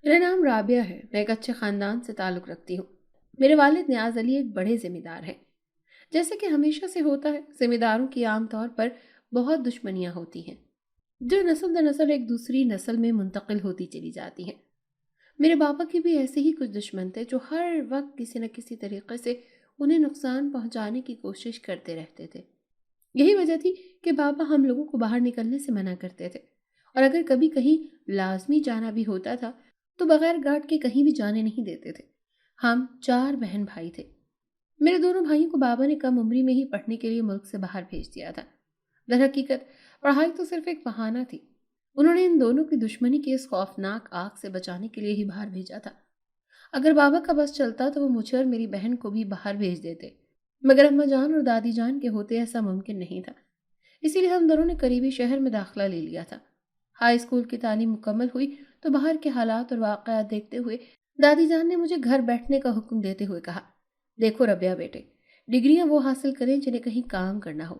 میرا نام رابعہ ہے۔ میں ایک اچھے خاندان سے تعلق رکھتی ہوں۔ میرے والد نیاز علی ایک بڑے ذمہ دار ہیں۔ جیسے کہ ہمیشہ سے ہوتا ہے، ذمہ داروں کی عام طور پر بہت دشمنیاں ہوتی ہیں جو نسل در نسل ایک دوسری نسل میں منتقل ہوتی چلی جاتی ہیں۔ میرے بابا کے بھی ایسے ہی کچھ دشمن تھے جو ہر وقت کسی نہ کسی طریقے سے انہیں نقصان پہنچانے کی کوشش کرتے رہتے تھے۔ یہی وجہ تھی کہ بابا ہم لوگوں کو باہر نکلنے سے منع کرتے تھے، اور اگر کبھی کہیں لازمی جانا بھی ہوتا تھا تو بغیر گارڈ کے کہیں بھی جانے نہیں دیتے تھے۔ ہم 4 بہن بھائی تھے۔ میرے دونوں بھائیوں کو بابا نے کم عمری میں ہی پڑھنے کے لیے ملک سے باہر بھیج دیا تھا۔ در حقیقت پڑھائی تو صرف ایک بہانہ تھی۔ انہوں نے ان دونوں کی دشمنی کی اس خوفناک آگ سے بچانے کے لیے ہی باہر بھیجا تھا۔ اگر بابا کا بس چلتا تو وہ مجھے اور میری بہن کو بھی باہر بھیج دیتے، مگر اماں جان اور دادی جان کے ہوتے ایسا ممکن نہیں تھا۔ اسی لیے ہم دونوں نے قریبی شہر میں داخلہ لے لیا تھا۔ ہائی اسکول کی تعلیم مکمل ہوئی تو باہر کے حالات اور واقعات دیکھتے ہوئے دادی جان نے مجھے گھر بیٹھنے کا حکم دیتے ہوئے کہا، دیکھو ربیہ بیٹے، ڈگریاں وہ حاصل کریں جنہیں کہیں کام کرنا ہو،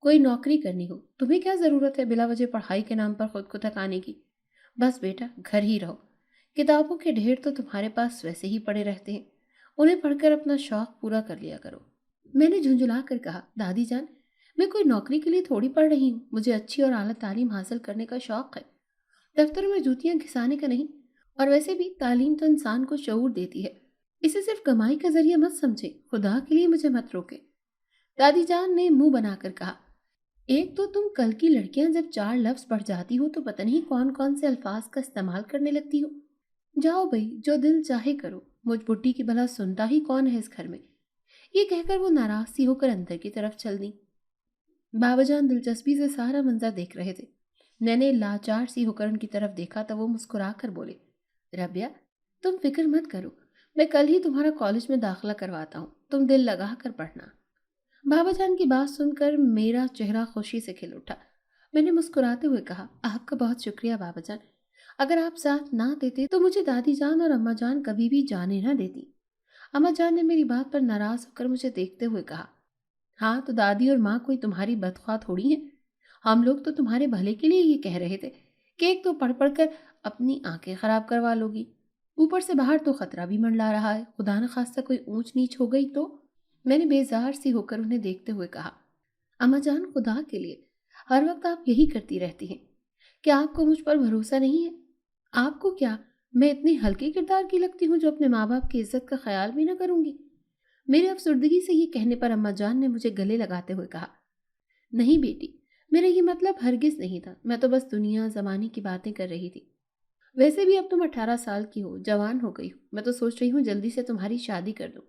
کوئی نوکری کرنی ہو۔ تمہیں کیا ضرورت ہے بلا وجہ پڑھائی کے نام پر خود کو تھکانے کی؟ بس بیٹا گھر ہی رہو، کتابوں کے ڈھیر تو تمہارے پاس ویسے ہی پڑے رہتے ہیں، انہیں پڑھ کر اپنا شوق پورا کر لیا کرو۔ میں نے جھنجھلا کر کہا، دادی جان میں کوئی نوکری کے لیے تھوڑی پڑھ رہی ہوں، مجھے اچھی اور اعلیٰ تعلیم حاصل کرنے کا شوق ہے، دفتروں میں جوتیاں گھسانے کا نہیں۔ اور ویسے بھی تعلیم تو انسان کو شعور دیتی ہے، اسے صرف کمائی کا ذریعہ مت سمجھے، خدا کے لیے مجھے مت روکے۔ دادی جان نے منہ بنا کر کہا، ایک تو تم کل کی لڑکیاں جب 4 لفظ پڑھ جاتی ہو تو پتہ نہیں کون کون سے الفاظ کا استعمال کرنے لگتی ہو۔ جاؤ بھائی جو دل چاہے کرو، مجھ بڈھی کی بھلا سنتا ہی کون ہے اس گھر میں؟ یہ کہہ کر وہ ناراض سی ہو کر اندر کی طرف چل دی۔ بابا جان دلچسپی سے سارا منظر دیکھ رہے تھے۔ میں نے لاچار سی ہو کر ان کی طرف دیکھا تو وہ مسکرا کر بولے، ربیہ تم فکر مت کرو، میں کل ہی تمہارا کالج میں داخلہ کرواتا ہوں، تم دل لگا کر پڑھنا۔ بابا جان کی بات سن کر میرا چہرہ خوشی سے کھل اٹھا۔ میں نے مسکراتے ہوئے کہا، آپ کا بہت شکریہ بابا جان، اگر آپ ساتھ نہ دیتے تو مجھے دادی جان اور اماں جان کبھی بھی جانے نہ دیتی۔ اماں جان نے میری بات پر ناراض ہو کر مجھے دیکھتے ہوئے کہا، ہاں تو دادی اور ماں کوئی تمہاری بدخواہ تھوڑی ہیں، ہم لوگ تو تمہارے بھلے کے لیے یہ کہہ رہے تھے کہ ایک تو پڑھ پڑھ کر اپنی آنکھیں خراب کروا لو گی، اوپر سے باہر تو خطرہ بھی منڈلا رہا ہے، خدا نخواستہ کوئی اونچ نیچ ہو گئی تو۔ میں نے بیزار سی ہو کر انہیں دیکھتے ہوئے کہا، اماں جان خدا کے لیے ہر وقت آپ یہی کرتی رہتی ہیں، کیا آپ کو مجھ پر بھروسہ نہیں ہے؟ آپ کو کیا میں اتنی ہلکے کردار کی لگتی ہوں جو اپنے ماں باپ کی عزت کا خیال بھی نہ کروں گی؟ میرے افسردگی سے یہ کہنے پر اماں جان نے مجھے گلے لگاتے ہوئے کہا، نہیں بیٹی، میرا یہ مطلب ہرگز نہیں تھا، میں تو بس دنیا زمانے کی باتیں کر رہی تھی۔ ویسے بھی اب تم 18 سال کی ہو، جوان ہو گئی ہو، میں تو سوچ رہی ہوں جلدی سے تمہاری شادی کر دوں۔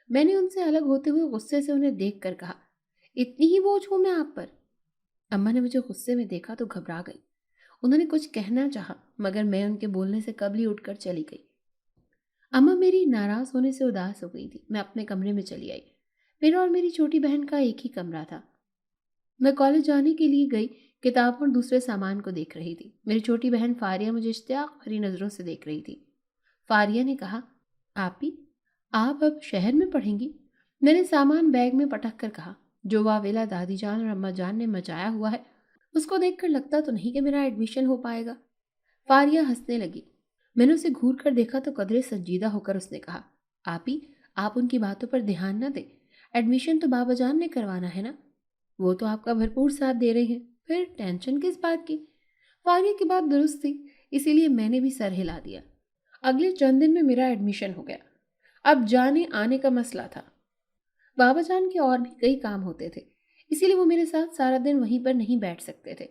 میں نے ان سے الگ ہوتے ہوئے غصے سے انہیں دیکھ کر کہا، اتنی ہی بوجھ ہوں میں آپ پر؟ اماں نے مجھے غصے میں دیکھا تو گھبرا گئی۔ انہوں نے کچھ کہنا چاہا مگر میں ان کے بولنے سے قبل ہی اٹھ کر چلی گئی۔ اماں میری ناراض ہونے سے اداس ہو گئی تھی۔ میں اپنے کمرے میں چلی آئی۔ میرا اور میری چھوٹی بہن کا ایک ہی کمرہ تھا۔ میں کالج جانے کے لیے گئی، کتابوں اور دوسرے سامان کو دیکھ رہی تھی۔ میری چھوٹی بہن فاریہ مجھے اشتیاق بھری نظروں سے دیکھ رہی تھی۔ فاریہ نے کہا، آپی آپ اب شہر میں پڑھیں گی؟ میں نے سامان بیگ میں پٹک کر کہا، جو واویلا دادی جان اور اماں جان نے مچایا ہوا ہے اس کو دیکھ کر لگتا تو نہیں کہ میرا ایڈمیشن ہو پائے گا۔ فاریہ ہنسنے لگی۔ میں نے اسے گھور کر دیکھا تو قدرے سنجیدہ ہو کر اس نے کہا، آپی آپ ان کی باتوں پر دھیان نہ دیں، ایڈمیشن تو بابا جان نے کروانا ہے نا، وہ تو آپ کا بھرپور ساتھ دے رہے ہیں، پھر ٹینشن کس بات کی؟ فاریہ کی بات درست تھی، اسی لیے میں نے بھی سر ہلا دیا۔ اگلے چند دن میں میرا ایڈمیشن ہو گیا۔ اب جانے آنے کا مسئلہ تھا۔ بابا جان کے اور بھی کئی کام ہوتے تھے، اسی لیے وہ میرے ساتھ سارا دن وہیں پر نہیں بیٹھ سکتے تھے،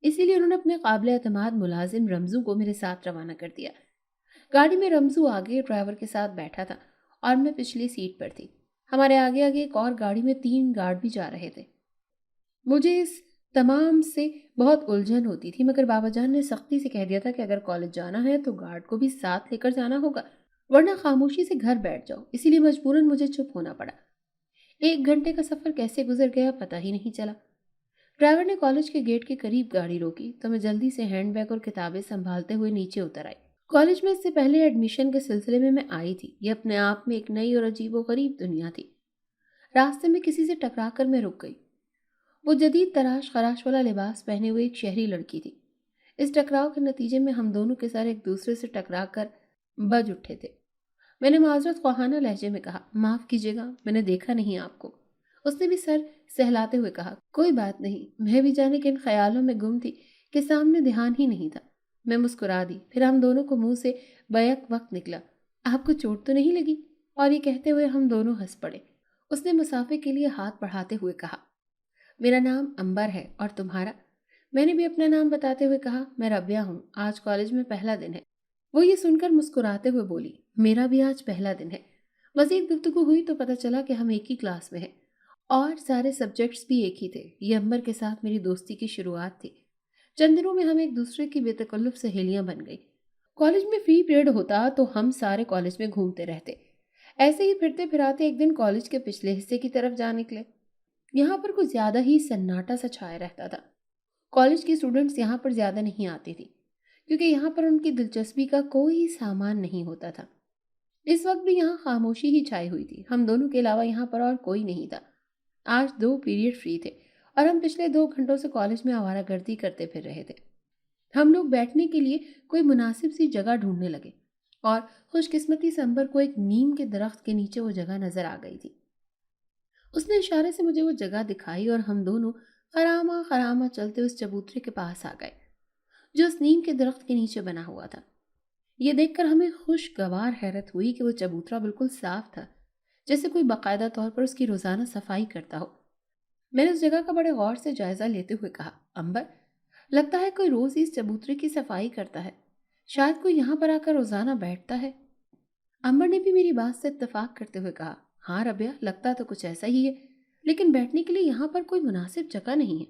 اسی لیے انہوں نے اپنے قابل اعتماد ملازم رمزو کو میرے ساتھ روانہ کر دیا۔ گاڑی میں رمزو آگے ڈرائیور کے ساتھ بیٹھا تھا اور میں پچھلی سیٹ پر تھی۔ ہمارے آگے آگے ایک اور گاڑی میں 3 گارڈ بھی جا رہے تھے۔ مجھے اس تمام سے بہت الجھن ہوتی تھی مگر بابا جان نے سختی سے کہہ دیا تھا کہ اگر کالج جانا ہے تو گارڈ کو بھی ساتھ لے کر جانا ہوگا، ورنہ خاموشی سے گھر بیٹھ جاؤ، اسی لیے مجبوراً مجھے چپ ہونا پڑا۔ 1 گھنٹے کا سفر کیسے گزر گیا پتہ ہی نہیں چلا۔ ڈرائیور نے کالج کے گیٹ کے قریب گاڑی روکی تو میں جلدی سے ہینڈ بیگ اور کتابیں سنبھالتے ہوئے نیچے اتر آئی۔ کالج میں اس سے پہلے ایڈمیشن کے سلسلے میں آئی تھی۔ یہ اپنے آپ میں ایک نئی اور عجیب و غریب دنیا تھی۔ راستے میں کسی سے ٹکرا کر میں رک گئی۔ وہ جدید تراش خراش والا لباس پہنے ہوئے ایک شہری لڑکی تھی۔ इस टकराव के नतीजे में हम दोनों के सर एक दूसरे से टकरा कर बज उठे थे। मैंने माजरत ख्वाहाना लहजे में कहा, माफ कीजिएगा, मैंने देखा नहीं आपको। उसने भी सर सहलाते हुए कहा, कोई बात नहीं, मैं भी जाने के इन ख्यालों में गुम थी कि सामने ध्यान ही नहीं था। मैं मुस्कुरा दी, फिर हम दोनों को मुंह से बैक वक्त निकला, आपको चोट तो नहीं लगी? और ये कहते हुए हम दोनों हंस पड़े। उसने मुसाफे के लिए हाथ बढ़ाते हुए कहा, मेरा नाम अंबर है, और तुम्हारा? मैंने भी अपना नाम बताते हुए कहा, मैं रबिया हूँ, आज कॉलेज में पहला दिन है। वो ये सुनकर मुस्कुराते हुए बोली, मेरा भी आज पहला दिन है। मजीद गुफ्तगू हुई तो पता चला कि हम एक ही क्लास में हैं और सारे सब्जेक्ट्स भी एक ही थे। ये अंबर के साथ मेरी दोस्ती की शुरुआत थी। चंद दिनों में हम एक दूसरे की बेतकल्लुफ सहेलियां बन गई। कॉलेज में फ्री पीरियड होता तो हम सारे कॉलेज में घूमते रहते। ऐसे ही फिरते फिराते एक दिन कॉलेज के पिछले हिस्से की तरफ जा निकले। यहाँ पर कुछ ज्यादा ही सन्नाटा सा छाया रहता था। कॉलेज की स्टूडेंट्स यहाँ पर ज्यादा नहीं आती थी क्योंकि यहाँ पर उनकी दिलचस्पी का कोई सामान नहीं होता था। इस वक्त भी यहाँ खामोशी ही छाई हुई थी। हम दोनों के अलावा यहाँ पर और कोई नहीं था। आज 2 पीरियड फ्री थे और हम पिछले 2 घंटों से कॉलेज में आवारागर्दी करते फिर रहे थे। हम लोग बैठने के लिए कोई मुनासिब सी जगह ढूंढने लगे और खुशकिस्मती से अंबर को एक नीम के दरख्त के नीचे वो जगह नजर आ गई थी। उसने इशारे से मुझे वो जगह दिखाई और हम दोनों खरामा खरामा चलते उस चबूतरे के पास आ गए जो उस नीम के दरख्त के नीचे बना हुआ था। ये देखकर हमें खुशगवार हैरत हुई कि वो चबूतरा बिल्कुल साफ था, जैसे कोई बाकायदा तौर पर उसकी रोजाना सफाई करता हो। मैंने उस जगह का बड़े गौर से जायजा लेते हुए कहा, अंबर, लगता है कोई रोज इस चबूतरे की सफाई करता है। शायद कोई यहाँ पर आकर रोजाना बैठता है। अंबर ने भी मेरी बात से इत्तेफाक करते हुए कहा, हाँ रबिया, लगता तो कुछ ऐसा ही है, लेकिन बैठने के लिए यहाँ पर कोई मुनासिब जगह नहीं है।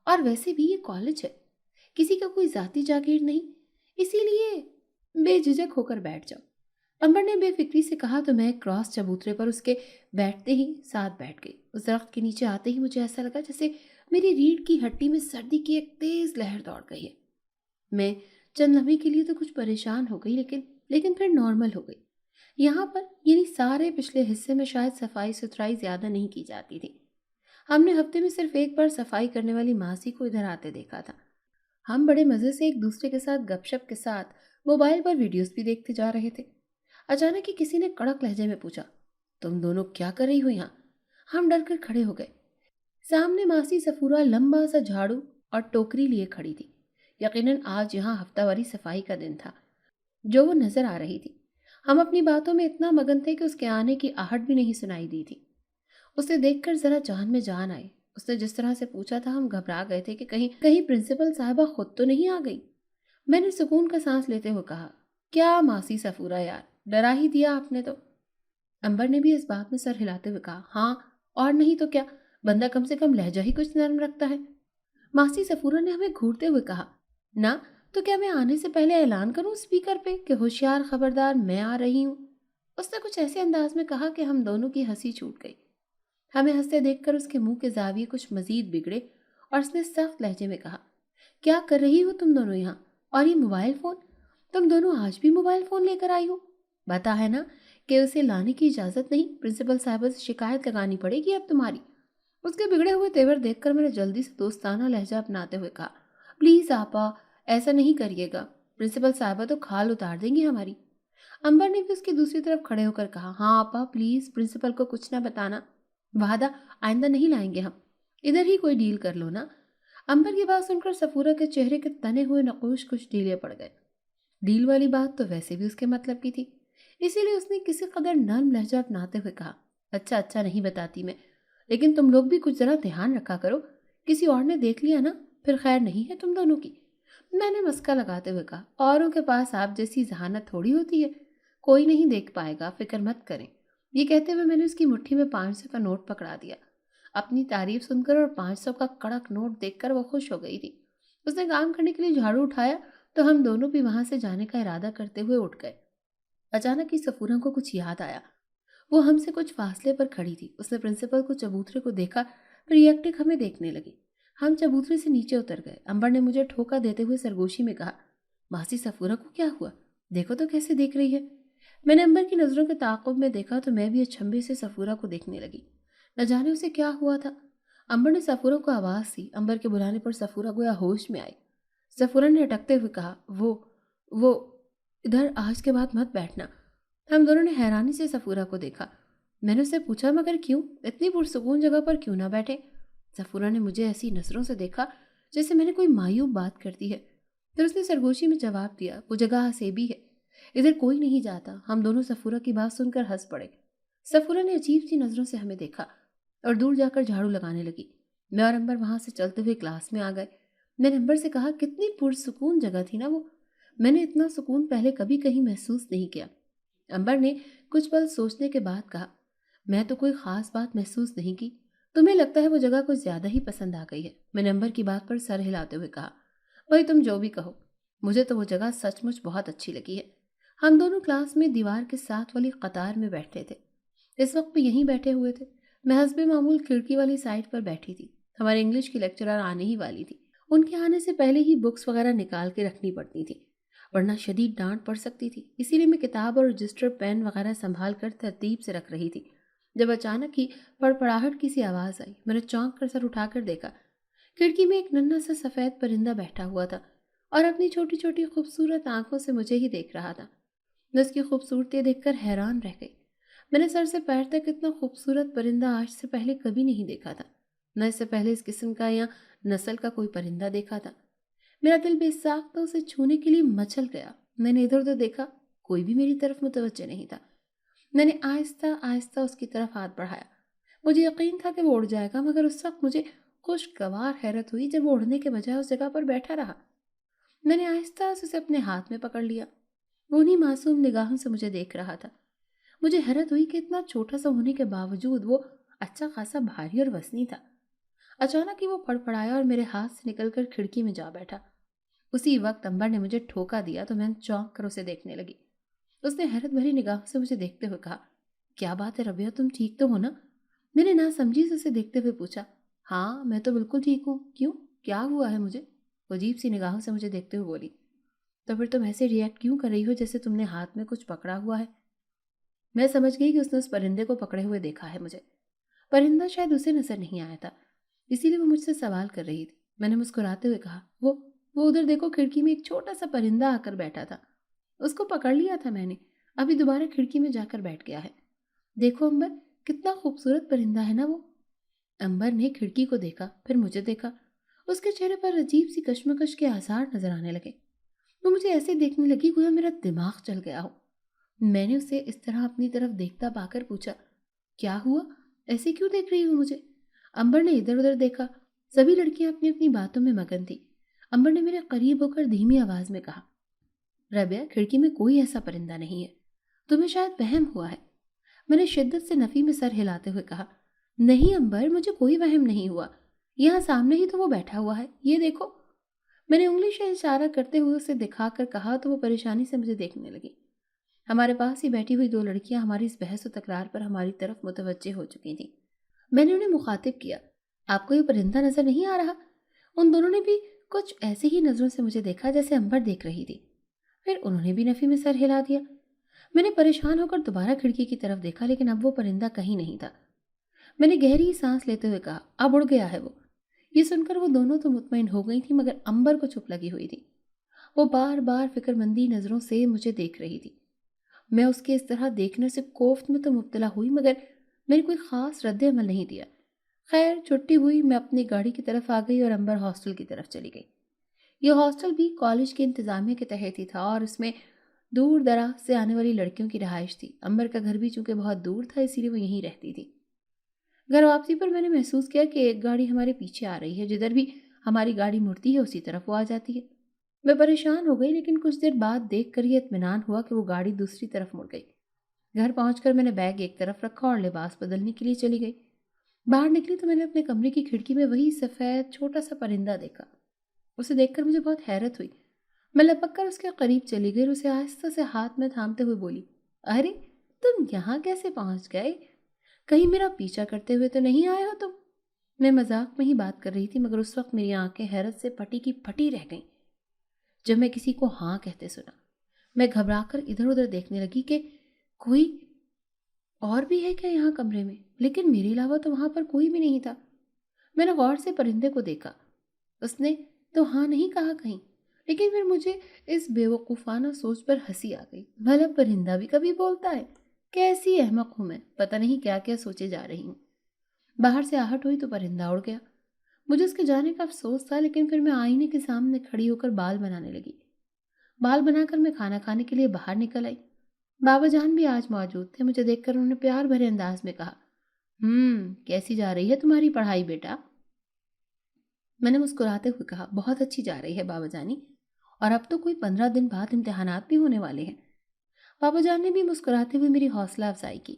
और वैसे भी ये कॉलेज है, किसी का कोई जाती जागीर नहीं, इसीलिए बेझिझक होकर बैठ जाओ। अंबर ने बेफिक्री से कहा तो मैं क्रॉस चबूतरे पर उसके बैठते ही साथ बैठ गई। उस दरख्त के नीचे आते ही मुझे ऐसा लगा जैसे मेरी रीढ़ की हड्डी में सर्दी की एक तेज लहर दौड़ गई है। मैं चंद लम्हे के लिए तो कुछ परेशान हो गई, लेकिन फिर नॉर्मल हो गई। यहाँ पर यानी सारे पिछले हिस्से में शायद सफाई सुथराई ज्यादा नहीं की जाती थी। हमने हफ्ते में सिर्फ एक बार सफाई करने वाली मासी को इधर आते देखा था। हम बड़े मजे से एक दूसरे के साथ गपशप के साथ मोबाइल पर वीडियोस भी देखते जा रहे थे। अचानक ही किसी ने कड़क लहजे में पूछा, तुम दोनों क्या कर रही हो यहाँ? हम डर कर खड़े हो गए। सामने मासी सफूरा लंबा सा झाड़ू और टोकरी लिए खड़ी थी। यकीनन आज यहाँ हफ्तावारी सफाई का दिन था जो वो नजर आ रही थी। हम अपनी बातों में इतना मगन थे कि उसके आने की आहट भी नहीं सुनाई दी थी। उसे देखकर जरा जान में जान आई। उसने जिस तरह से पूछा था हम घबरा गए थे कि कहीं कहीं प्रिंसिपल साहिबा खुद तो नहीं आ गई। मैंने सुकून का सांस लेते हुए कहा, क्या मासी सफूरा यार, डरा ही दिया आपने तो। अंबर ने भी इस बात में सर हिलाते हुए कहा, हाँ और नहीं तो क्या, बंदा कम से कम लहजा ही कुछ नरम रखता है। मासी सफूरा ने हमें घूरते हुए कहा, ना तो क्या मैं आने से पहले ऐलान करूं स्पीकर पे कि होशियार खबरदार, मैं आ रही हूं। उसने कुछ ऐसे अंदाज में कहा कि हम दोनों की हंसी छूट गई। हमें हंसते देखकर उसके मुंह के जाविये कुछ मजीद बिगड़े और उसने सख्त लहजे में कहा, क्या कर रही हो तुम दोनों यहाँ? और ये मोबाइल फोन, तुम दोनों आज भी मोबाइल फोन लेकर आई हो? बता है ना कि उसे लाने की इजाजत नहीं, प्रिंसिपल साहब से शिकायत लगानी पड़ेगी अब तुम्हारी। उसके बिगड़े हुए तेवर देखकर मैंने जल्दी से दोस्ताना लहजा अपनाते हुए कहा, प्लीज आपा, ऐसा नहीं करिएगा, प्रिंसिपल साहबा तो खाल उतार देंगी हमारी। अंबर ने भी उसकी दूसरी तरफ खड़े होकर कहा, हाँ आपा प्लीज, प्रिंसिपल को कुछ ना बताना, वादा आइंदा नहीं लाएंगे हम, इधर ही कोई डील कर लो ना। अंबर की बात सुनकर सफूरा के चेहरे के तने हुए नकूश कुछ ढीले पड़ गए। डील वाली बात तो वैसे भी उसके मतलब की थी, इसीलिए उसने किसी कदर नर्म लहजा अपनाते हुए कहा, अच्छा अच्छा नहीं बताती मैं, लेकिन तुम लोग भी कुछ जरा ध्यान रखा करो, किसी और ने देख लिया ना फिर खैर नहीं है तुम दोनों की। मैंने मस्का लगाते हुए कहा, औरों के पास आप जैसी जहानत थोड़ी होती है, कोई नहीं देख पाएगा, फिक्र मत करें। ये कहते हुए मैंने उसकी मुट्ठी में 500 का नोट पकड़ा दिया। अपनी तारीफ सुनकर और 500 का कड़क नोट देखकर वो खुश हो गई थी। उसने काम करने के लिए झाड़ू उठाया तो हम दोनों भी वहां से जाने का इरादा करते हुए उठ गए। अचानक ही सफूरा को कुछ याद आया। वो हमसे कुछ फासले पर खड़ी थी। उसने प्रिंसिपल को चबूतरे को देखा, फिर एकटिक हमें देखने लगी। हम चबूतरे से नीचे उतर गए। अंबर ने मुझे ठोका देते हुए सरगोशी में कहा, मासी सफूरा को क्या हुआ, देखो तो कैसे देख रही है। मैंने अंबर की नजरों के ताक़ुब में देखा तो मैं भी अचंभे से सफूरा को देखने लगी। न जाने उसे क्या हुआ था। अंबर ने सफूरा को आवाज दी। अंबर के बुलाने पर सफूरा गोया होश में आई। सफूरा ने अटकते हुए कहा, वो इधर आज के बाद मत बैठना। हम दोनों ने हैरानी से सफूरा को देखा। मैंने उससे पूछा, मगर क्यों? इतनी पुरसुकून जगह पर क्यों ना बैठे? सफूरा ने मुझे ऐसी नजरों से देखा जैसे मैंने कोई मायूब बात कर दी है। फिर उसने सरगोशी में जवाब दिया, वो जगह हसेबी है, इधर कोई नहीं जाता। हम दोनों सफूरा की बात सुनकर हंस पड़े। सफूरा ने अजीब सी नजरों से हमें देखा और दूर जाकर झाड़ू लगाने लगी। मैं और अंबर वहां से चलते हुए क्लास में आ गए। मैंने अंबर से कहा, कितनी पुरसुकून जगह थी ना वो। मैंने इतना सुकून पहले कभी कहीं महसूस नहीं किया। अंबर ने कुछ पल सोचने के बाद कहा, मैं तो कोई खास बात महसूस नहीं की, तुम्हें लगता है वो जगह कुछ ज्यादा ही पसंद आ गई है। मैंने अंबर की बात पर सर हिलाते हुए कहा, भाई तुम जो भी कहो, मुझे तो वो जगह सचमुच बहुत अच्छी लगी है। हम दोनों क्लास में दीवार के साथ वाली कतार में बैठे थे। इस वक्त भी यहीं बैठे हुए थे। मैं हस्बे मामूल खिड़की वाली साइड पर बैठी थी। हमारे इंग्लिश की लेक्चरर आने ही वाली थी। उनके आने से पहले ही बुक्स वगैरह निकाल के रखनी पड़ती थी, वरना शदीद डांट पड़ सकती थी। इसीलिए मैं किताब और रजिस्टर पेन वगैरह संभाल कर तरतीब से रख रही थी। जब अचानक ही पड़पड़ाहट की सी आवाज़ आई। मैंने चौंक कर सर उठाकर देखा। खिड़की में एक नन्हा सा सफ़ेद परिंदा बैठा हुआ था और अपनी छोटी छोटी खूबसूरत आंखों से मुझे ही देख रहा था। मैं उसकी खूबसूरती देखकर हैरान रह गई। मैंने सर से पैर तक इतना खूबसूरत परिंदा आज से पहले कभी नहीं देखा था। न इससे पहले इस किस्म का या नस्ल का कोई परिंदा देखा था। मेरा दिल बेसाख्ता उसे छूने के लिए मचल गया। मैंने इधर उधर देखा, कोई भी मेरी तरफ मुतवज्जे नहीं था। मैंने आहिस्ता आहिस्ता उसकी तरफ हाथ बढ़ाया। मुझे यकीन था कि वो उड़ जाएगा, मगर उस वक्त मुझे खुशगवार हैरत हुई जब वो उड़ने के बजाय उस जगह पर बैठा रहा। मैंने आहिस्ता से उसे अपने हाथ में पकड़ लिया। वो उन्हीं मासूम निगाहों से मुझे देख रहा था। मुझे हैरत हुई कि इतना छोटा सा होने के बावजूद वो अच्छा खासा भारी और वजनी था। अचानक ही वो फड़फड़ाया और मेरे हाथ से निकलकर खिड़की में जा बैठा। उसी वक्त अंबर ने मुझे ठोका दिया तो मैं चौंक कर उसे देखने लगी। उसने हैरत भरी निगाहों से मुझे देखते हुए कहा, क्या बात है रबिया, तुम ठीक तो हो ना? मैंने नासमझी से उसे देखते हुए पूछा। हाँ, मैं तो बिल्कुल ठीक हूँ। क्यों, क्या हुआ है मुझे? वो अजीब सी निगाहों से मुझे देखते हुए बोली। तो फिर तुम ऐसे रिएक्ट क्यों कर रही हो जैसे तुमने हाथ में कुछ पकड़ा हुआ है? मैं समझ गई कि उसने उस परिंदे को पकड़े हुए देखा है मुझे। परिंदा शायद उसे नजर नहीं आया था, इसीलिए वो मुझसे सवाल कर रही थी। मैंने मुस्कुराते हुए कहा, वो उधर देखो, खिड़की में एक छोटा सा परिंदा आकर बैठा था। उसको पकड़ लिया था मैंने, अभी दोबारा खिड़की में जाकर बैठ गया है। देखो अंबर, कितना खूबसूरत परिंदा है ना वो। अंबर ने खिड़की को देखा, फिर मुझे देखा। उसके चेहरे पर अजीब सी कश्मकश के आसार नजर आने लगे। वो मुझे ऐसे देखने लगी गोया मेरा दिमाग चल गया हो। मैंने उसे इस तरह अपनी तरफ देखता पाकर पूछा, क्या हुआ, ऐसे क्यों देख रही हो मुझे? अंबर ने इधर उधर देखा। सभी लड़कियां अपनी अपनी बातों में मगन थी। अंबर ने मेरे करीब होकर धीमी आवाज में कहा, रबिया, खिड़की में कोई ऐसा परिंदा नहीं है, तुम्हें शायद वहम हुआ है। मैंने शिद्दत से नफी में सर हिलाते हुए कहा, नहीं अंबर, मुझे कोई वहम नहीं हुआ। यहाँ सामने ही तो वो बैठा हुआ है, ये देखो। मैंने उंगली से इशारा करते हुए उसे दिखाकर कहा तो वो परेशानी से मुझे देखने लगी। हमारे पास ही बैठी हुई दो लड़कियां हमारी इस बहस और तकरार पर हमारी तरफ मुतवज्जे हो चुकी थीं। मैंने उन्हें मुखातिब किया, आपको ये परिंदा नजर नहीं आ रहा? उन दोनों ने भी कुछ ऐसी ही नजरों से मुझे देखा जैसे अंबर देख रही थी। फिर उन्होंने भी नफी में सर हिला दिया। मैंने परेशान होकर दोबारा खिड़की की तरफ देखा, लेकिन अब वो परिंदा कहीं नहीं था। मैंने गहरी सांस लेते हुए कहा, अब उड़ गया है वो। ये सुनकर वो दोनों तो मुतमईन हो गई थी, मगर अंबर को चुप लगी हुई थी। वो बार बार फिक्रमंदी नजरों से मुझे देख रही थी। मैं उसके इस तरह देखने से कोफ्त में तो मुब्तला हुई, मगर मैंने कोई खास रद्द अमल नहीं दिया। खैर, छुट्टी हुई, मैं अपनी गाड़ी की तरफ आ गई और अंबर हॉस्टल की तरफ चली गई। यह हॉस्टल भी कॉलेज के इंतजामिया के तहत ही था और उसमें दूर दराज से आने वाली लड़कियों की रहाइश थी। अंबर का घर भी चूंकि बहुत दूर था, इसीलिए वो यहीं रहती थी। घर वापसी पर मैंने महसूस किया कि एक गाड़ी हमारे पीछे आ रही है। जिधर भी हमारी गाड़ी मुड़ती है उसी तरफ वो आ जाती है। मैं परेशान हो गई, लेकिन कुछ देर बाद देख कर ये इत्मीनान हुआ कि वो गाड़ी दूसरी तरफ मुड़ गई। घर पहुंचकर मैंने बैग एक तरफ रखा और लिबास बदलने के लिए चली गई। बाहर निकली तो मैंने अपने कमरे की खिड़की में वही सफ़ेद छोटा सा परिंदा देखा। उसे देखकर मुझे बहुत हैरत हुई। मैं लपक कर उसके करीब चली गई और उसे आहिस्ता से हाथ में थामते हुए बोली, अरे, तुम यहाँ कैसे पहुंच गए? कहीं मेरा पीछा करते हुए तो नहीं आए हो तुम? मैं मजाक में ही बात कर रही थी, मगर उस वक्त मेरी आंखें हैरत से फटी की फटी रह गईं जब मैं किसी को हाँ कहते सुना। मैं घबराकर इधर उधर देखने लगी कि कोई और भी है क्या यहाँ कमरे में, लेकिन मेरे अलावा तो वहां पर कोई भी नहीं था। मैंने गौर से परिंदे को देखा। उसने तो हाँ नहीं कहा कहीं। लेकिन फिर मुझे इस बेवकूफ़ाना सोच पर हंसी आ गई। भला परिंदा भी कभी बोलता है? कैसी अहमक हूं मैं, पता नहीं क्या क्या सोचे जा रही हूँ। बाहर से आहट हुई तो परिंदा उड़ गया। मुझे उसके जाने का अफसोस था, लेकिन फिर मैं आईने के सामने खड़ी होकर बाल बनाने लगी। बाल बनाकर मैं खाना खाने के लिए बाहर निकल आई। बाबा जान भी आज मौजूद थे। मुझे देखकर उन्होंने प्यार भरे अंदाज में कहा, कैसी जा रही है तुम्हारी पढ़ाई बेटा? मैंने मुस्कुराते हुए कहा, बहुत अच्छी जा रही है बाबा जानी, और अब तो कोई 15 दिन बाद इम्तिहानात भी होने वाले हैं। बाबा जान ने भी मुस्कुराते हुए मेरी हौसला अफजाई की।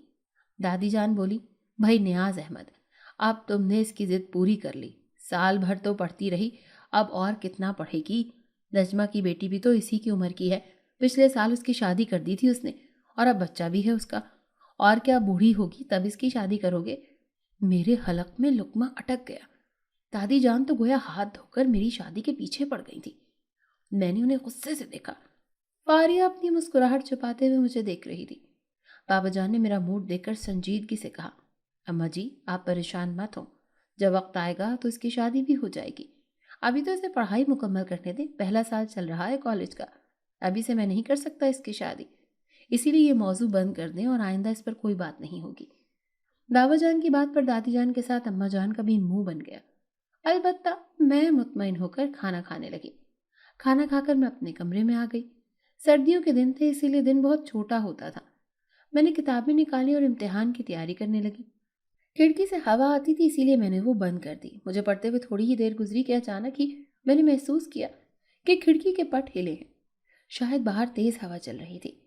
दादी जान बोली, भाई नियाज अहमद, अब तुमने इसकी जिद पूरी कर ली। साल भर तो पढ़ती रही, अब और कितना पढ़ेगी? नजमा की बेटी भी तो इसी की उम्र की है। पिछले साल उसकी शादी कर दी थी उसने, और अब बच्चा भी है उसका। और क्या बूढ़ी होगी तब इसकी शादी करोगे? मेरे हलक में लुकमा अटक गया। दादी जान तो गोया हाथ धोकर मेरी शादी के पीछे पड़ गई थी। मैंने उन्हें गुस्से से देखा। फारिया अपनी मुस्कुराहट छुपाते हुए मुझे देख रही थी। बाबा जान ने मेरा मूड देखकर संजीदगी से कहा, अम्मा जी आप परेशान मत हो, जब वक्त आएगा तो इसकी शादी भी हो जाएगी। अभी तो इसे पढ़ाई मुकम्मल करने दें, पहला साल चल रहा है कॉलेज का। अभी से मैं नहीं कर सकता इसकी शादी, इसीलिए ये मौजू बंद कर दें और आइंदा इस पर कोई बात नहीं होगी। बाबा जान की बात पर दादी जान के साथ अम्मा जान का भी मुंह बन गया। अलबत्ता मैं मुतमईन होकर खाना खाने लगी। खाना खाकर मैं अपने कमरे में आ गई। सर्दियों के दिन थे, इसीलिए दिन बहुत छोटा होता था। मैंने किताबें निकाली और इम्तिहान की तैयारी करने लगी। खिड़की से हवा आती थी, इसीलिए मैंने वो बंद कर दी। मुझे पढ़ते हुए थोड़ी ही देर गुजरी कि अचानक ही मैंने महसूस किया कि खिड़की के पट हिले हैं। शायद बाहर तेज हवा चल रही थी।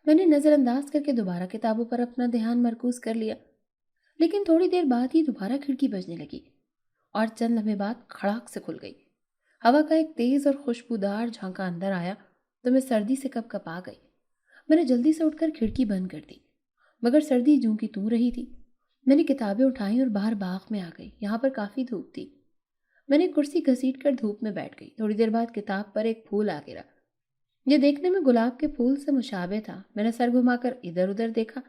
मैंने नजरअंदाज करके दोबारा किताबों पर अपना ध्यान मरकूज कर लिया, लेकिन थोड़ी देर बाद ही दोबारा खिड़की बजने लगी और चंद लम्हे बाद खड़ाक से खुल गई। हवा का एक तेज और खुशबूदार झोंका अंदर आया तो मैं सर्दी से कप कपा गई। मैंने जल्दी से उठकर खिड़की बंद कर दी, मगर सर्दी जूं की तूं रही थी। मैंने किताबें उठाई और बाहर बाग में आ गई। यहाँ पर काफ़ी धूप थी। मैंने कुर्सी घसीट कर धूप में बैठ गई। थोड़ी देर बाद किताब पर एक फूल आ गिरा। यह देखने में गुलाब के फूल से मुशाबे था। मैंने सर घुमाकर इधर उधर देखा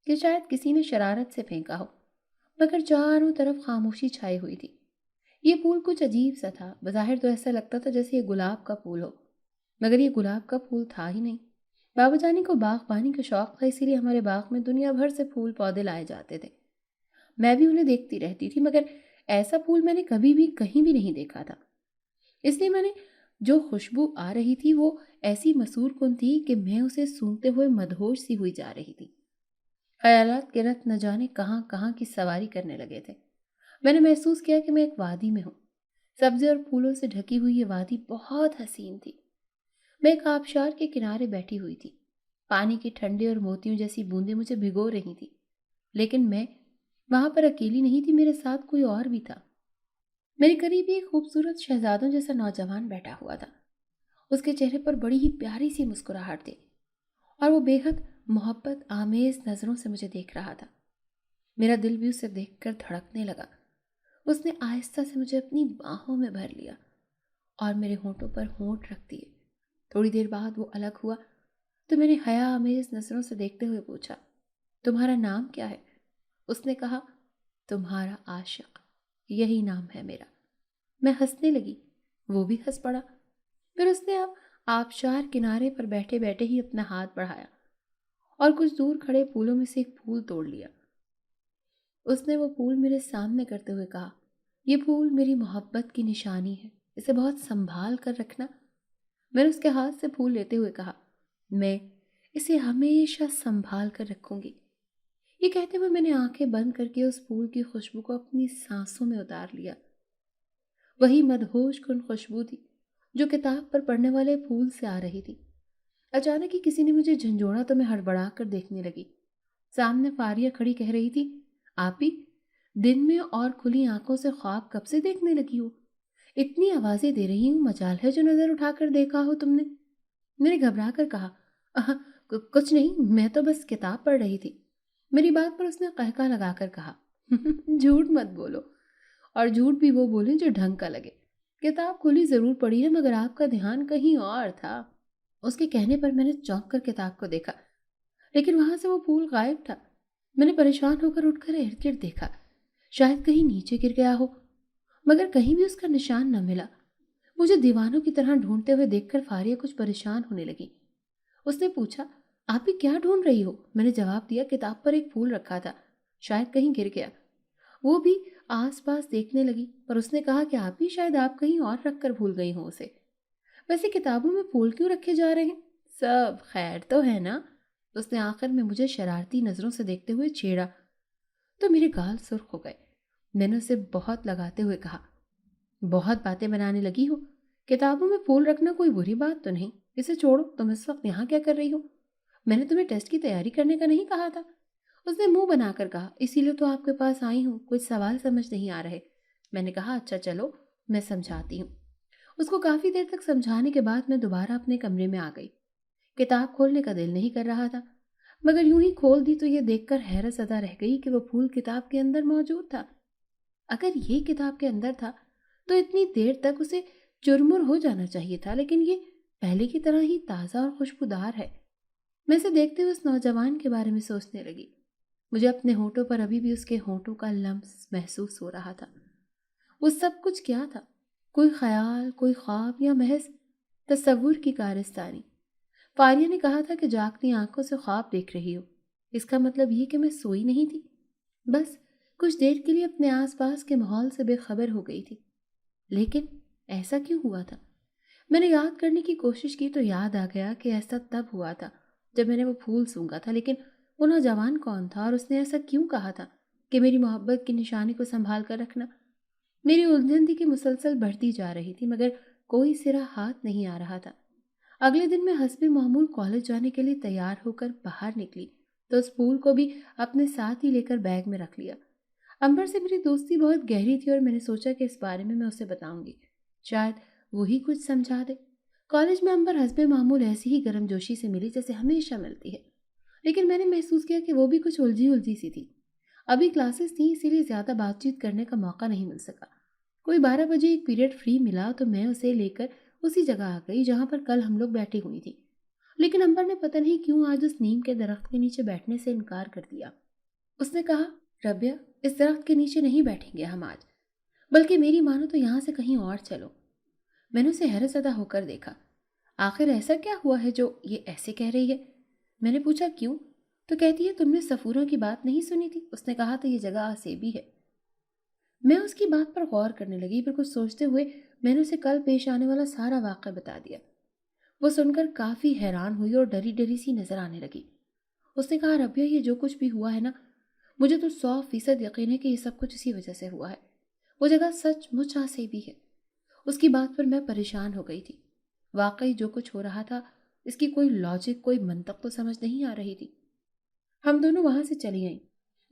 कि शायद किसी ने शरारत से फेंका हो, मगर चारों तरफ खामोशी छाई हुई थी। ये फूल कुछ अजीब सा था। बज़ाहिर तो ऐसा लगता था जैसे ये गुलाब का फूल हो, मगर ये गुलाब का फूल था ही नहीं। बाबू जानी को बागबानी का शौक था, इसीलिए हमारे बाग में दुनिया भर से फूल पौधे लाए जाते थे। मैं भी उन्हें देखती रहती थी, मगर ऐसा फूल मैंने कभी भी कहीं भी नहीं देखा था। इसलिए मैंने जो खुशबू आ रही थी वो ऐसी मसूर कुन थी कि मैं उसे सूंघते हुए मदहोश सी हुई जा रही थी। ख्यालात के रथ न जाने कहाँ कहाँ की सवारी करने लगे थे। मैंने महसूस किया कि मैं एक वादी में हूँ। सब्ज़ी और फूलों से ढकी हुई ये वादी बहुत हसीन थी। मैं एक आबशार के किनारे बैठी हुई थी। पानी की ठंडे और मोतियों जैसी बूंदें मुझे भिगो रही थी, लेकिन मैं वहां पर अकेली नहीं थी, मेरे साथ कोई और भी था। मेरे करीब ही एक खूबसूरत शहजादों जैसा नौजवान बैठा हुआ था। उसके चेहरे पर बड़ी ही प्यारी सी मुस्कुराहट थी और वो बेहद मोहब्बत आमेज नजरों से मुझे देख रहा था। मेरा दिल भी उसे देखकर धड़कने लगा। उसने आहिस्ता से मुझे अपनी बाहों में भर लिया और मेरे होंठों पर होंठ रख दिए। थोड़ी देर बाद वो अलग हुआ तो मैंने हया आमेज नजरों से देखते हुए पूछा, तुम्हारा नाम क्या है? उसने कहा, तुम्हारा आशिक, यही नाम है मेरा। मैं हंसने लगी, वो भी हंस पड़ा। फिर उसने अब आबशार किनारे पर बैठे बैठे ही अपना हाथ बढ़ाया और कुछ दूर खड़े फूलों में से एक फूल तोड़ लिया। उसने वो फूल मेरे सामने करते हुए कहा, ये फूल मेरी मोहब्बत की निशानी है, इसे बहुत संभाल कर रखना। मैंने उसके हाथ से फूल लेते हुए कहा, मैं इसे हमेशा संभाल कर रखूंगी। ये कहते हुए मैंने आंखें बंद करके उस फूल की खुशबू को अपनी सांसों में उतार लिया। वही मदहोश कुन खुशबू थी जो किताब पर पढ़ने वाले फूल से आ रही थी। अचानक ही किसी ने मुझे झंझोड़ा तो मैं हड़बड़ा कर देखने लगी। सामने फारिया खड़ी कह रही थी, आप ही दिन में और खुली आंखों से ख्वाब कब से देखने लगी हो? इतनी आवाजें दे रही हूँ, मजाल है जो नजर उठाकर देखा हो तुमने। मैंने घबरा कर कहा, "आह, कुछ नहीं, मैं तो बस किताब पढ़ रही थी।" मेरी बात पर उसने कहका लगाकर कहा, झूठ मत बोलो, और झूठ भी वो बोले जो ढंग का लगे। किताब खुली जरूर पड़ी है, मगर आपका ध्यान कहीं और था। उसके कहने पर मैंने चौंक कर किताब को देखा, लेकिन वहां से वो फूल गायब था। मैंने परेशान होकर उठकर इर्द गिर्द देखा, शायद कहीं नीचे गिर गया हो, मगर कहीं भी उसका निशान न मिला। مجھے دیوانوں کی طرح ڈھونڈتے ہوئے دیکھ کر فاریہ کچھ پریشان ہونے لگی۔ اس نے پوچھا، آپ بھی کیا ڈھونڈ رہی ہو؟ میں نے جواب دیا، کتاب پر ایک پھول رکھا تھا، شاید کہیں گر گیا۔ وہ بھی آس پاس دیکھنے لگی، پر اس نے کہا کہ آپ بھی شاید آپ کہیں اور رکھ کر بھول گئی ہوں اسے۔ ویسے کتابوں میں پھول کیوں رکھے جا رہے ہیں؟ سب خیر تو ہے نا؟ اس نے آخر میں مجھے شرارتی نظروں سے دیکھتے ہوئے چھیڑا تو میرے گال سرخ ہو گئے۔ میں نے اسے بہت لگاتے ہوئے کہا، بہت باتیں بنانے لگی ہو، کتابوں میں پھول رکھنا کوئی بری بات تو نہیں، اسے چھوڑو، تم اس وقت یہاں کیا کر رہی ہو؟ میں نے تمہیں ٹیسٹ کی تیاری کرنے کا نہیں کہا تھا؟ اس نے منہ بنا کر کہا، اسی لیے تو آپ کے پاس آئی ہوں، کچھ سوال سمجھ نہیں آ رہے۔ میں نے کہا، اچھا چلو میں سمجھاتی ہوں۔ اس کو کافی دیر تک سمجھانے کے بعد میں دوبارہ اپنے کمرے میں آ گئی۔ کتاب کھولنے کا دل نہیں کر رہا تھا، مگر یوں ہی کھول دی تو یہ دیکھ کر حیرت زدہ رہ گئی کہ وہ پھول کتاب کے اندر موجود تھا۔ اگر یہ کتاب کے اندر تھا تو اتنی دیر تک اسے چرمر ہو جانا چاہیے تھا، لیکن یہ پہلے کی طرح ہی تازہ اور خوشبودار ہے۔ میں اسے دیکھتے ہوئے اس نوجوان کے بارے میں سوچنے لگی۔ مجھے اپنے ہونٹوں پر ابھی بھی اس کے ہونٹوں کا لمس محسوس ہو رہا تھا۔ وہ سب کچھ کیا تھا؟ کوئی خیال، کوئی خواب، یا محض تصور کی کارستانی؟ فاریہ نے کہا تھا کہ جاگتی آنکھوں سے خواب دیکھ رہی ہو، اس کا مطلب یہ کہ میں سوئی نہیں تھی، بس کچھ دیر کے لیے اپنے آس پاس کے ماحول سے بے خبر ہو گئی تھی۔ لیکن ایسا کیوں ہوا تھا؟ میں نے یاد کرنے کی کوشش کی تو یاد آ گیا کہ ایسا تب ہوا تھا جب میں نے وہ پھول سونگا تھا، لیکن وہ نوجوان کون تھا اور اس نے ایسا کیوں کہا تھا کہ میری محبت کی نشانی کو سنبھال کر رکھنا؟ میری الجھن تھی کہ مسلسل بڑھتی جا رہی تھی، مگر کوئی سرا ہاتھ نہیں آ رہا تھا۔ اگلے دن میں حسب معمول کالج جانے کے لیے تیار ہو کر باہر نکلی تو اس پھول کو بھی اپنے ساتھ ہی لے کر بیگ میں رکھ لیا۔ امبر سے میری دوستی بہت گہری تھی اور میں نے سوچا کہ اس بارے میں اسے بتاؤں گی، شاید وہی کچھ سمجھا دے۔ کالج میں امبر حسب معمول ایسی ہی گرم جوشی سے ملی جیسے ہمیشہ ملتی ہے، لیکن میں نے محسوس کیا کہ وہ بھی کچھ الجھی سی تھی۔ ابھی کلاسز تھیں، اسی لیے زیادہ بات چیت کرنے کا موقع نہیں مل سکا۔ کوئی 12 بجے ایک پیریڈ فری ملا تو میں اسے لے کر اسی جگہ آ گئی جہاں پر کل ہم لوگ بیٹھی ہوئی تھی، لیکن امبر نے پتہ نہیں کیوں آج اس نیم کے درخت کے نیچے بیٹھنے سے انکار کر دیا۔ اس نے کہا، ربیہ، اس درخت کے نیچے نہیں بیٹھیں گے ہم آج، بلکہ میری مانو تو یہاں سے کہیں اور چلو۔ میں نے اسے حیرت زدہ ہو کر دیکھا۔ آخر ایسا کیا ہوا ہے جو یہ ایسے کہہ رہی ہے؟ میں نے پوچھا، کیوں؟ تو کہتی ہے، تم نے سفوروں کی بات نہیں سنی تھی؟ اس نے کہا تھا یہ جگہ آسیبی ہے۔ میں اس کی بات پر غور کرنے لگی، پھر کچھ سوچتے ہوئے میں نے اسے کل پیش آنے والا سارا واقعہ بتا دیا۔ وہ سن کر کافی حیران ہوئی اور ڈری ڈری سی نظر آنے لگی۔ اس نے کہا، ربیہ، یہ جو کچھ بھی ہوا ہے نا، مجھے تو 100% یقین ہے کہ یہ سب کچھ اسی وجہ سے ہوا ہے۔ وہ جگہ سچ مچ آسیبی ہے۔ اس کی بات پر میں پریشان ہو گئی تھی۔ واقعی جو کچھ ہو رہا تھا اس کی کوئی لاجک، کوئی منطق تو سمجھ نہیں آ رہی تھی۔ ہم دونوں وہاں سے چلی آئیں،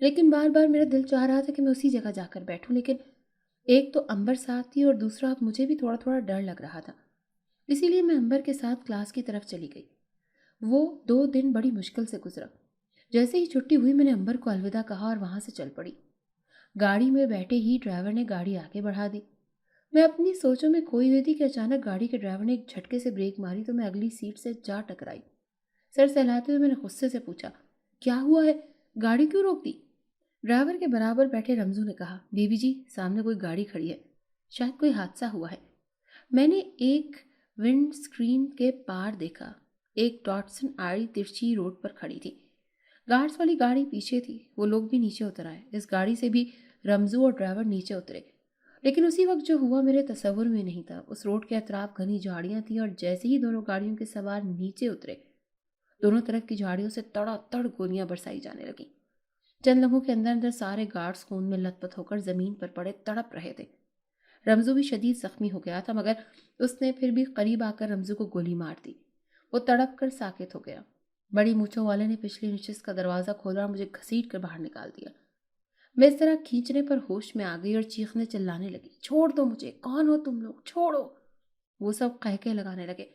لیکن بار بار میرا دل چاہ رہا تھا کہ میں اسی جگہ جا کر بیٹھوں، لیکن ایک تو امبر ساتھ تھی اور دوسرا اب مجھے بھی تھوڑا تھوڑا ڈر لگ رہا تھا۔ اسی لیے میں امبر کے ساتھ کلاس کی طرف چلی گئی۔ وہ 2 دن بڑی مشکل سے گزرا۔ جیسے ہی چھٹی ہوئی میں نے امبر کو الوداع کہا اور وہاں سے چل پڑی۔ گاڑی میں بیٹھے ہی ڈرائیور نے گاڑی آگے بڑھا دی۔ میں اپنی سوچوں میں کھوئی ہوئی تھی کہ اچانک گاڑی کے ڈرائیور نے ایک جھٹکے سے بریک ماری تو میں اگلی سیٹ سے جا ٹکرائی۔ سر سہلاتے ہوئے میں نے غصے سے پوچھا، کیا ہوا ہے؟ گاڑی کیوں روک دی؟ ڈرائیور کے برابر بیٹھے رمزو نے کہا، بی بی جی، سامنے کوئی گاڑی کھڑی ہے، شاید کوئی حادثہ ہوا ہے۔ میں نے ایک ونڈ سکرین کے پار دیکھا، ایک ڈاٹسن آڑی ترچھی روڈ پر کھڑی تھی۔ گارڈز والی گاڑی پیچھے تھی۔ وہ لوگ بھی نیچے اتر آئے۔ اس گاڑی سے بھی رمزو اور ڈرائیور نیچے اترے، لیکن اسی وقت جو ہوا میرے تصور میں نہیں تھا۔ اس روڈ کے اطراف گھنی جھاڑیاں تھیں اور جیسے ہی دونوں گاڑیوں کے سوار نیچے اترے، دونوں طرف کی جھاڑیوں سے تڑا تڑ گولیاں برسائی جانے لگیں۔ چند لمحوں کے اندر اندر سارے گارڈز خون میں لت پت ہو کر زمین پر پڑے تڑپ رہے تھے۔ رمزو بھی شدید زخمی ہو گیا تھا، مگر اس نے پھر بھی قریب آ کر رمزو کو گولی مار دی۔ وہ تڑپ کر ساکت ہو گیا۔ بڑی مونچھوں والے نے پچھلی نشست کا دروازہ کھولا اور مجھے گھسیٹ کر باہر نکال دیا۔ میں اس طرح کھینچنے پر ہوش میں آ گئی اور چیخنے چلانے لگی، چھوڑ دو مجھے، کون ہو تم لوگ، چھوڑو۔ وہ سب قہقہے لگانے لگے۔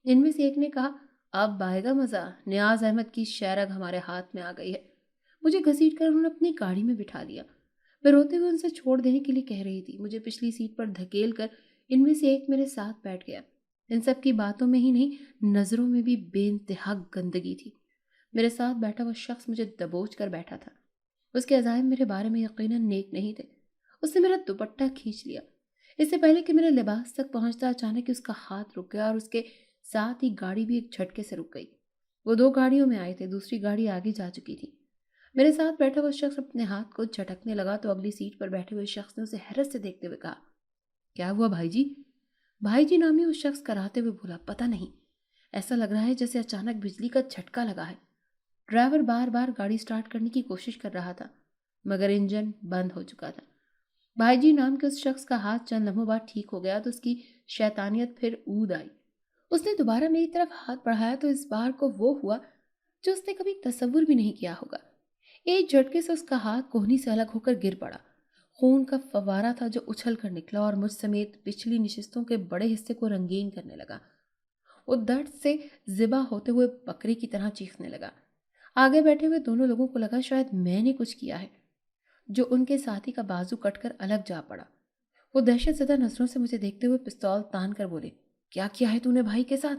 ان میں سے ایک نے کہا، اب آئے گا مزہ، نیاز احمد کی شیرگ ہمارے ہاتھ میں آ گئی ہے۔ مجھے گھسیٹ کر انہوں نے اپنی گاڑی میں بٹھا لیا۔ میں روتے ہوئے ان سے چھوڑ دینے کے لیے کہہ رہی تھی۔ مجھے پچھلی سیٹ پر دھکیل کر ان میں سے ایک میرے ساتھ بیٹھ گیا۔ ان سب کی باتوں میں ہی نہیں، نظروں میں بھی بے انتہا گندگی تھی۔ میرے ساتھ بیٹھا وہ شخص مجھے دبوچ کر بیٹھا تھا۔ اس کے عزائم میرے بارے میں یقیناً نیک نہیں تھے۔ اس نے میرا دوپٹہ کھینچ لیا۔ اس سے پہلے کہ میرے لباس تک پہنچتا اچانک ہی اس کا ہاتھ رک گیا اور اس کے ساتھ ہی گاڑی بھی ایک جھٹکے سے رک گئی۔ وہ 2 گاڑیوں میں آئے تھے، دوسری گاڑی آگے جا چکی تھی۔ میرے ساتھ بیٹھا ہوا شخص اپنے ہاتھ کو جھٹکنے لگا تو اگلی سیٹ پر بیٹھے ہوئے شخص نے اسے حیرت سے دیکھتے ہوئے کہا، کیا ہوا بھائی جی؟ بھائی جی نامی اس شخص کراتے ہوئے بولا، پتہ نہیں، ایسا لگ رہا ہے جیسے اچانک بجلی کا جھٹکا لگا ہے۔ ڈرائیور بار بار گاڑی سٹارٹ کرنے کی کوشش کر رہا تھا مگر انجن بند ہو چکا تھا۔ بھائی جی نام کے اس شخص کا ہاتھ چند لمحوں بعد ٹھیک ہو گیا تو اس کی شیطانیت پھر اود آئی۔ اس نے دوبارہ میری طرف ہاتھ بڑھایا تو اس بار کو وہ ہوا جو اس نے کبھی تصور بھی نہیں کیا ہوگا۔ ایک جھٹکے سے اس کا ہاتھ کوہنی سے الگ ہو کر گر پڑا۔ خون کا فوارہ تھا جو اچھل کر نکلا اور مجھ سمیت پچھلی نشستوں کے بڑے حصے کو رنگین کرنے لگا۔ وہ درد سے ذبح ہوتے ہوئے بکری کی طرح چیخنے لگا۔ آگے بیٹھے ہوئے دونوں لوگوں کو لگا شاید میں نے کچھ کیا ہے، جو ان کے ساتھی کا بازو کٹ کر الگ جا پڑا۔ وہ دہشت زدہ نظروں سے مجھے دیکھتے ہوئے پستول تان کر بولے، کیا کیا ہے تو نے بھائی کے ساتھ؟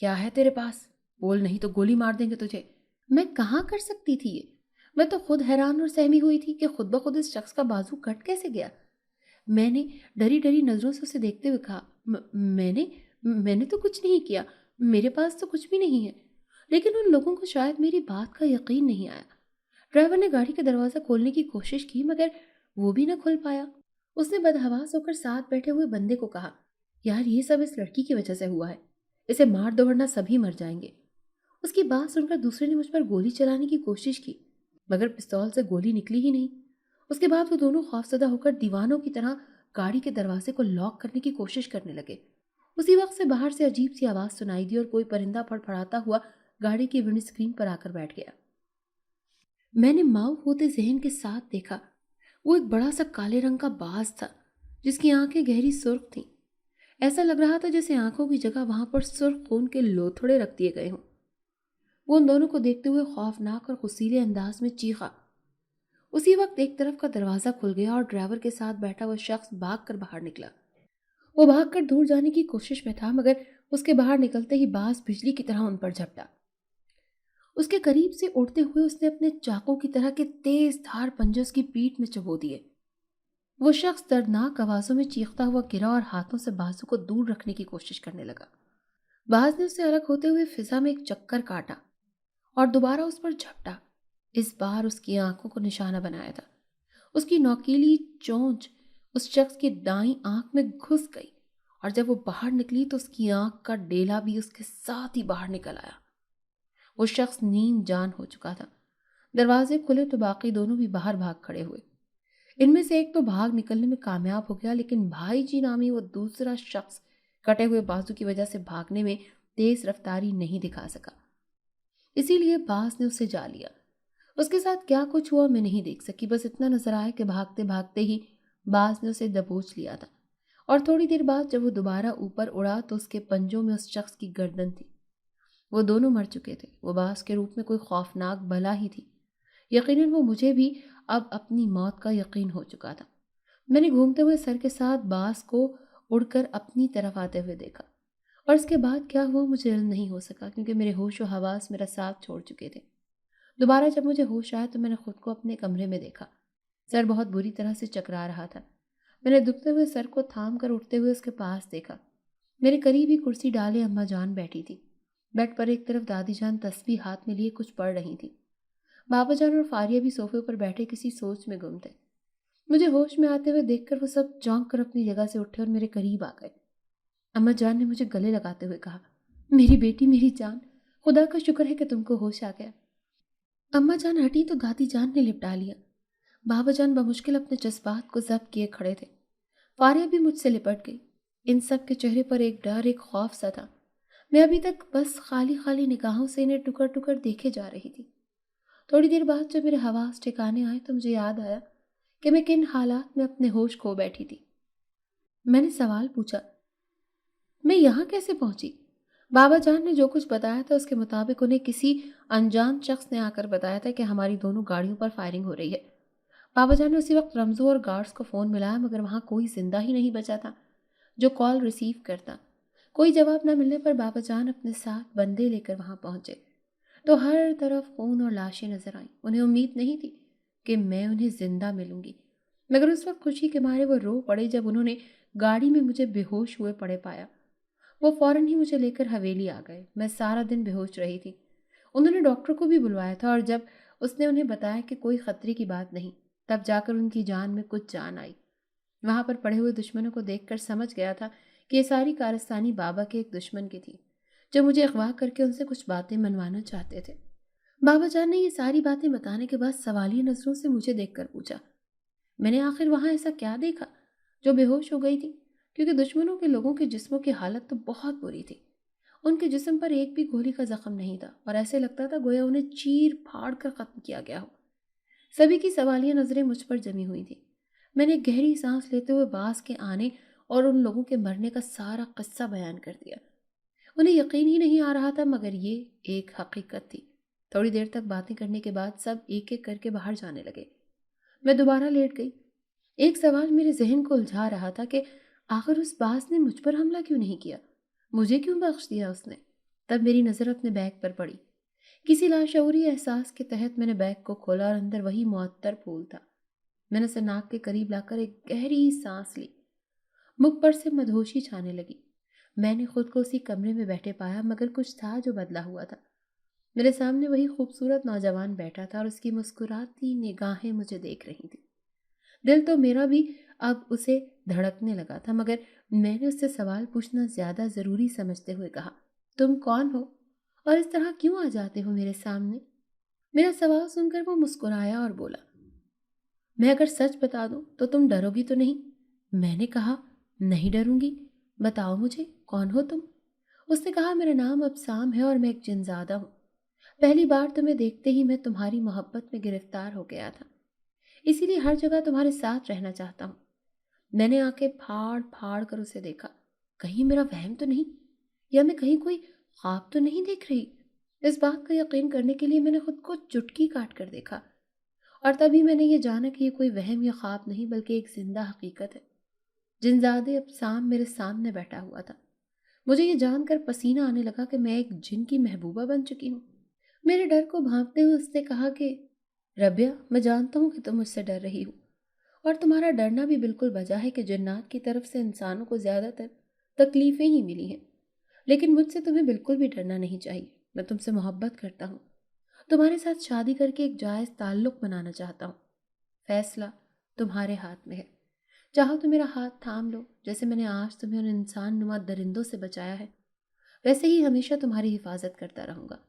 کیا ہے تیرے پاس؟ بول نہیں تو گولی مار دیں گے تجھے۔ میں کہاں کر سکتی تھی یہ؟ میں تو خود حیران اور سہمی ہوئی تھی کہ خود بخود اس شخص کا بازو کٹ کیسے گیا۔ میں نے ڈری ڈری نظروں سے اسے دیکھتے ہوئے کہا، میں نے تو کچھ نہیں کیا، میرے پاس تو کچھ بھی نہیں ہے۔ لیکن ان لوگوں کو شاید میری بات کا یقین نہیں آیا۔ ڈرائیور نے گاڑی کا دروازہ کھولنے کی کوشش کی مگر وہ بھی نہ کھل پایا۔ اس نے بدحواس ہو کر ساتھ بیٹھے ہوئے بندے کو کہا، یار یہ سب اس لڑکی کی وجہ سے ہوا ہے، اسے مار دو ورنہ سبھی مر جائیں گے۔ اس کی بات سن کر دوسرے نے مجھ پر گولی چلانے کی کوشش کی مگر پستول سے گولی نکلی ہی نہیں۔ اس کے بعد وہ دونوں خوفزدہ ہو کر دیوانوں کی طرح گاڑی کے دروازے کو لاک کرنے کی کوشش کرنے لگے۔ اسی وقت سے باہر سے عجیب سی آواز سنائی دی اور کوئی پرندہ پھڑ پھڑاتا ہوا گاڑی کی ونڈ اسکرین پر آ کر بیٹھ گیا۔ میں نے ماؤ ہوتے ذہن کے ساتھ دیکھا۔ وہ ایک بڑا سا کالے رنگ کا باز تھا جس کی آنکھیں گہری سرخ تھیں۔ ایسا لگ رہا تھا جیسے آنکھوں کی جگہ وہاں پر سرخ خون کے لوتھڑے رکھ دیے گئے ہوں۔ وہ ان دونوں کو دیکھتے ہوئے خوفناک اور غصیلے انداز میں چیخا۔ اسی وقت ایک طرف کا دروازہ کھل گیا اور ڈرائیور کے ساتھ بیٹھا ہوا شخص بھاگ کر باہر نکلا۔ وہ بھاگ کر دور جانے کی کوشش میں تھا مگر اس کے باہر نکلتے ہی باز بجلی کی طرح ان پر جھپٹا۔ اس کے قریب سے اڑتے ہوئے اس نے اپنے چاقو کی طرح کے تیز دھار پنجے اس کی پیٹھ میں چبو دیے۔ وہ شخص دردناک آوازوں میں چیختا ہوا گرا اور ہاتھوں سے بازو کو دور رکھنے کی کوشش کرنے لگا۔ باز نے اسے الگ ہوتے ہوئے فضا میں ایک چکر کاٹا اور دوبارہ اس پر جھپٹا۔ اس بار اس کی آنکھوں کو نشانہ بنایا تھا۔ اس کی نوکیلی چونچ اس شخص کی دائیں آنکھ میں گھس گئی اور جب وہ باہر نکلی تو اس کی آنکھ کا ڈیلا بھی اس کے ساتھ ہی باہر نکل آیا۔ وہ شخص نیم جان ہو چکا تھا۔ دروازے کھلے تو باقی دونوں بھی باہر بھاگ کھڑے ہوئے۔ ان میں سے ایک تو بھاگ نکلنے میں کامیاب ہو گیا لیکن بھائی جی نامی وہ دوسرا شخص کٹے ہوئے بازو کی وجہ سے بھاگنے میں تیز رفتاری نہیں دکھا سکا۔ اسی لیے باز نے اسے جا لیا۔ اس کے ساتھ کیا کچھ ہوا میں نہیں دیکھ سکی، بس اتنا نظر آیا کہ بھاگتے بھاگتے ہی باز نے اسے دبوچ لیا تھا اور تھوڑی دیر بعد جب وہ دوبارہ اوپر اڑا تو اس کے پنجوں میں اس شخص کی گردن تھی۔ وہ دونوں مر چکے تھے۔ وہ باز کے روپ میں کوئی خوفناک بلا ہی تھی۔ یقیناً وہ مجھے بھی اب اپنی موت کا یقین ہو چکا تھا۔ میں نے گھومتے ہوئے سر کے ساتھ باز کو اڑ کر اپنی طرف آتے ہوئے دیکھا اور اس کے بعد کیا ہوا مجھے علم نہیں ہو سکا کیونکہ میرے ہوش و حواس میرا ساتھ چھوڑ چکے تھے۔ دوبارہ جب مجھے ہوش آیا تو میں نے خود کو اپنے کمرے میں دیکھا۔ سر بہت بری طرح سے چکرا رہا تھا۔ میں نے دبتے ہوئے سر کو تھام کر اٹھتے ہوئے اس کے پاس دیکھا۔ میرے قریب ہی کرسی ڈالے اماں جان بیٹھی تھی۔ بیڈ پر ایک طرف دادی جان تسبیح ہاتھ میں لیے کچھ پڑھ رہی تھی۔ بابا جان اور فاریہ بھی صوفے پر بیٹھے کسی سوچ میں گم تھے۔ مجھے ہوش میں آتے ہوئے دیکھ کر وہ سب چونک کر اپنی جگہ سے اٹھے اور میرے قریب آ گئے۔ اماں جان نے مجھے گلے لگاتے ہوئے کہا، میری بیٹی، میری جان، خدا کا شکر ہے کہ تم کو ہوش آ گیا۔ اماں جان ہٹی تو دادی جان نے لپٹا لیا۔ بابا جان بمشکل اپنے جذبات کو ضبط کیے کھڑے تھے۔ فاریہ بھی مجھ سے لپٹ گئی۔ ان سب کے چہرے پر ایک ڈر، ایک خوف سا تھا۔ میں ابھی تک بس خالی خالی نگاہوں سے انہیں ٹکر ٹکر دیکھے جا رہی تھی۔ تھوڑی دیر بعد جب میرے حواس ٹھکانے آئے تو مجھے یاد آیا کہ میں کن حالات میں اپنے ہوش کھو بیٹھی تھی۔ میں نے سوال پوچھا، میں یہاں کیسے پہنچی؟ بابا جان نے جو کچھ بتایا تھا اس کے مطابق انہیں کسی انجان شخص نے آ کر بتایا تھا کہ ہماری دونوں گاڑیوں پر فائرنگ ہو رہی ہے۔ بابا جان نے اسی وقت رمزوں اور گارڈز کو فون ملایا مگر وہاں کوئی زندہ ہی نہیں بچا تھا جو کال ریسیو کرتا۔ کوئی جواب نہ ملنے پر بابا جان اپنے ساتھ بندے لے کر وہاں پہنچے تو ہر طرف خون اور لاشیں نظر آئیں۔ انہیں امید نہیں تھی کہ میں انہیں زندہ ملوں گی मगर उस वक्त खुशी के मारे वो रो पड़े जब उन्होंने गाड़ी में मुझे बेहोश हुए पड़े पाया। वो फौरन ही मुझे लेकर हवेली आ गए। मैं सारा दिन बेहोश रही थी। उन्होंने डॉक्टर को भी बुलवाया था और जब उसने उन्हें बताया कि कोई खतरे की बात नहीं, तब जाकर उनकी जान में कुछ जान आई। वहां पर पड़े हुए दुश्मनों को देखकर समझ गया था कि ये सारी कारस्तानी बाबा के एक दुश्मन की थी, जो मुझे अगवा करके उनसे कुछ बातें मनवाना चाहते थे। बाबा जान ने ये सारी बातें बताने के बाद सवालिया नजरों से मुझे देखकर पूछा, मैंने आखिर वहां ऐसा क्या देखा जो बेहोश हो गई थी? क्योंकि दुश्मनों के लोगों के जिस्मों की हालत तो बहुत बुरी थी। उनके जिस्म पर एक भी गोली का जख्म नहीं था और ऐसे लगता था गोया उन्हें चीर फाड़ कर खत्म किया गया हो। सभी की सवालिया नजरें मुझ पर जमी हुई थी। मैंने गहरी सांस लेते हुए बास के आने और उन लोगों के मरने का सारा किस्सा बयान कर दिया। उन्हें यकीन ही नहीं आ रहा था, मगर ये एक हकीकत थी। थोड़ी देर तक बातें करने के बाद सब एक एक करके बाहर जाने लगे। मैं दोबारा लेट गई। एक सवाल मेरे जहन को उलझा रहा था कि आखिर उस बास ने मुझ पर हमला क्यों नहीं किया, मुझे क्यों बख्श दिया उसने। तब मेरी नज़र अपने बैग पर पड़ी। किसी लाशऊरी एहसास के तहत मैंने बैग को खोला और अंदर वही मुअत्तर फूल था। मैंने उसे नाक के करीब लाकर एक गहरी सांस ली। मुख पर से मदहोशी छाने लगी। मैंने खुद को उसी कमरे में बैठे पाया, मगर कुछ था जो बदला हुआ था। मेरे सामने वही खूबसूरत नौजवान बैठा था और उसकी मुस्कुराती निगाहें मुझे देख रही थी। दिल तो मेरा भी अब उसे धड़कने लगा था, मगर मैंने उससे सवाल पूछना ज्यादा जरूरी समझते हुए कहा, तुम कौन हो और इस तरह क्यों आ जाते हो मेरे सामने? मेरा सवाल सुनकर वो मुस्कुराया और बोला, मैं अगर सच बता दूं तो तुम डरोगी तो नहीं? मैंने कहा, नहीं डरूंगी, बताओ मुझे कौन हो तुम? उसने कहा, मेरा नाम अबसाम है और मैं एक जिनजादा हूँ। पहली बार तुम्हें देखते ही मैं तुम्हारी मोहब्बत में गिरफ्तार हो गया था, इसीलिए हर जगह तुम्हारे साथ रहना चाहता हूँ। मैंने आंखें फाड़ फाड़ कर उसे देखा। कहीं मेरा वहम तो नहीं, या मैं कहीं कोई ख्वाब तो नहीं देख रही? इस बात का यकीन करने के लिए मैंने खुद को चुटकी काट कर देखा, और तभी मैंने ये जाना कि ये कोई वहम या ख्वाब नहीं बल्कि एक जिंदा हकीकत है। जिनजादे अब साम मेरे सामने बैठा हुआ था। मुझे ये जानकर पसीना आने लगा कि मैं एक जिन की महबूबा बन चुकी हूँ। मेरे डर को भांपते हुए उसने कहा कि रबिया, मैं जानता हूँ कि तुम मुझसे डर रही हो, और तुम्हारा डरना भी बिल्कुल वजह है कि जन्नात की तरफ से इंसानों को ज़्यादातर तकलीफ़ें ही मिली हैं। लेकिन मुझसे तुम्हें बिल्कुल भी डरना नहीं चाहिए। मैं तुमसे मोहब्बत करता हूँ, तुम्हारे साथ शादी करके एक जायज़ ताल्लुक़ बनाना चाहता हूँ। फैसला तुम्हारे हाथ में है। चाहो तो मेरा हाथ थाम लो, जैसे मैंने आज तुम्हें उन इंसान नुमा दरिंदों से बचाया है, वैसे ही हमेशा तुम्हारी हिफाजत करता रहूँगा।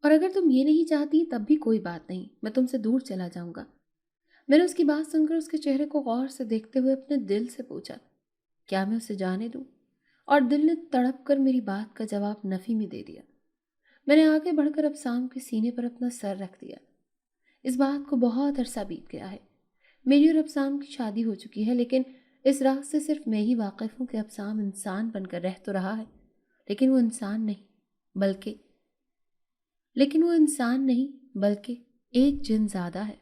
और अगर तुम ये नहीं चाहती तब भी कोई बात नहीं, मैं तुमसे दूर चला जाऊँगा। मैंने उसकी बात सुनकर उसके चेहरे को गौर से देखते हुए अपने दिल से पूछा, क्या मैं उसे जाने दूं? और दिल ने तड़प कर मेरी बात का जवाब नफी में दे दिया। मैंने आगे बढ़कर अबसाम के सीने पर अपना सर रख दिया। इस बात को बहुत अरसा बीत गया है। मेरी और अबसाम की शादी हो चुकी है, लेकिन इस राज से सिर्फ मैं ही वाकिफ हूँ कि अबसाम इंसान बनकर रह तो रहा है, लेकिन वो इंसान नहीं बल्कि लेकिन वो इंसान नहीं बल्कि एक जिन ज़्यादा है।